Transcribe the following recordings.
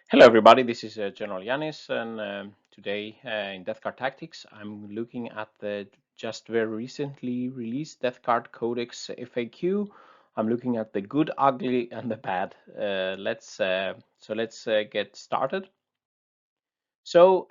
Hello everybody, this is General Yanis, and today in Death Guard Tactics I'm looking at the just very recently released Death Guard Codex FAQ. I'm looking at the good, ugly, and the bad. Let's get started. So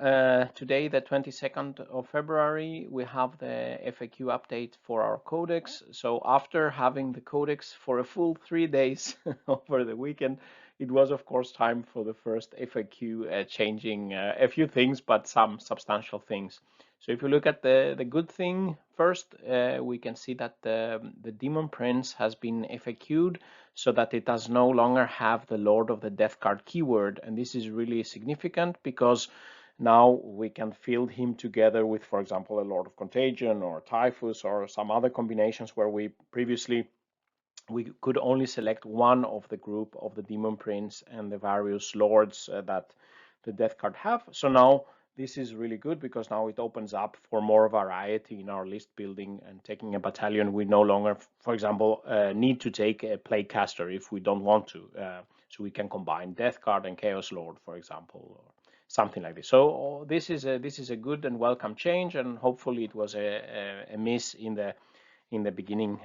today, the 22nd of February, we have the FAQ update for our codex. So after having the codex for a full 3 days over the weekend, it was of course time for the first FAQ, changing a few things, but some substantial things. So if you look at the good thing first, we can see that the Daemon Prince has been FAQ'd so that it does no longer have the Lord of the Death Guard keyword. And this is really significant because now we can field him together with, for example, a Lord of Contagion or Typhus or some other combinations where we previously we could only select one of the group of the Demon Prince and the various lords that the Death Guard have. So now this is really good because now it opens up for more variety in our list building and taking a battalion. We no longer, for example, need to take a Plaguecaster if we don't want to. So we can combine Death Guard and Chaos Lord, for example, or something like this. So this is a good and welcome change, and hopefully it was a miss in the beginning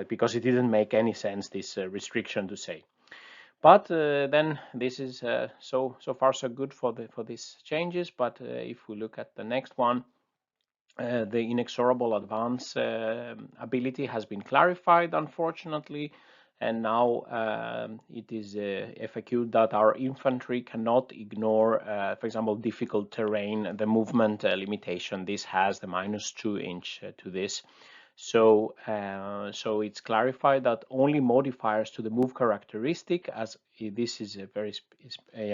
because it didn't make any sense, this restriction to say. But then this is so far so good for these changes. But if we look at the next one, the Inexorable Advance ability has been clarified, unfortunately, and now it is FAQ that our infantry cannot ignore, for example, difficult terrain, the movement limitation. This has the -2" to this. So it's clarified that only modifiers to the move characteristic, as this is a very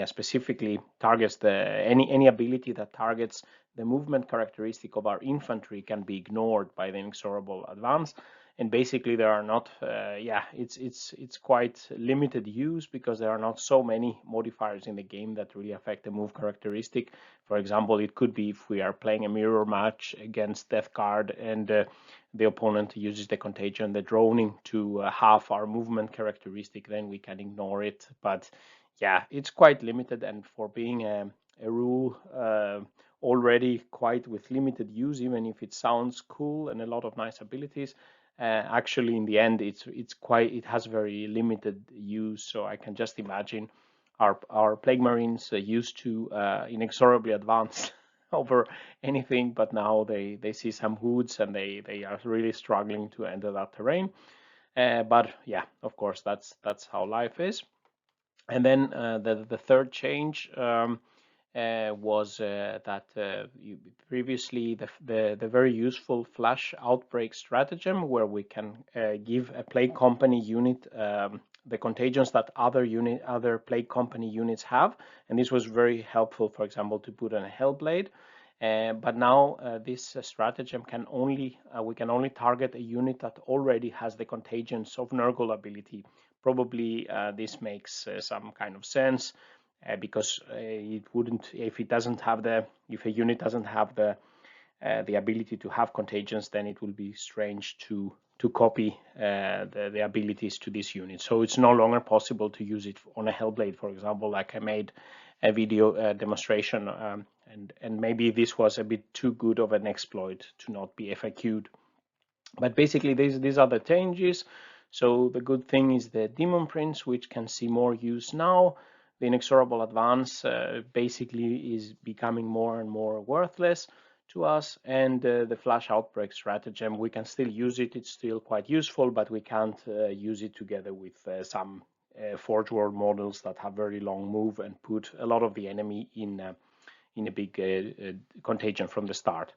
specifically targets any ability that targets the movement characteristic of our infantry, can be ignored by the Inexorable Advance. And basically there are not, it's quite limited use because there are not so many modifiers in the game that really affect the move characteristic. For example, it could be if we are playing a mirror match against Death Guard and the opponent uses the contagion, the droning to half our movement characteristic, then we can ignore it. But yeah, it's quite limited, and for being a rule already quite with limited use, even if it sounds cool and a lot of nice abilities, actually in the end it has very limited use. So I can just imagine our Plague Marines used to inexorably advance over anything, but now they see some hoods and they are really struggling to enter that terrain. But yeah, of course that's how life is. And then the third change was that previously the very useful flash outbreak stratagem, where we can give a plague company unit the contagions that other plague company units have, and this was very helpful, for example, to put on a Hellblade. But now this stratagem can only we can only target a unit that already has the contagions of Nurgle ability. Probably this makes some kind of sense because it wouldn't, if it doesn't have if a unit doesn't have the ability to have contagions, then it will be strange to copy the abilities to this unit. So it's no longer possible to use it on a Hellblade, for example, like I made a video demonstration, and maybe this was a bit too good of an exploit to not be FAQ'd. But basically these are the changes. So the good thing is the Demon Prince, which can see more use now. The Inexorable Advance basically is becoming more and more worthless to us, and the Flash Outbreak stratagem, we can still use it. It's still quite useful, but we can't use it together with some Forge World models that have very long move and put a lot of the enemy in a big contagion from the start.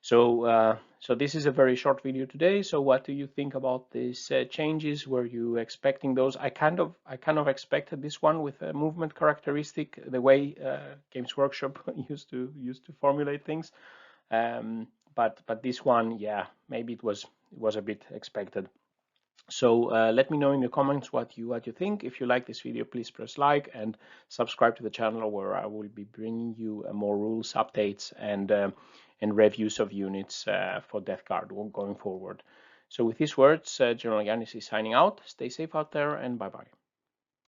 So this is a very short video today. So what do you think about these changes? Were you expecting those? I kind of expected this one with a movement characteristic, the way Games Workshop used to formulate things. But this one, yeah, maybe it was a bit expected. So let me know in the comments what you think. If you like this video, please press like and subscribe to the channel, where I will be bringing you more rules updates and reviews of units for Death Guard going forward. So with these words, General Yanis is signing out. Stay safe out there, and bye bye.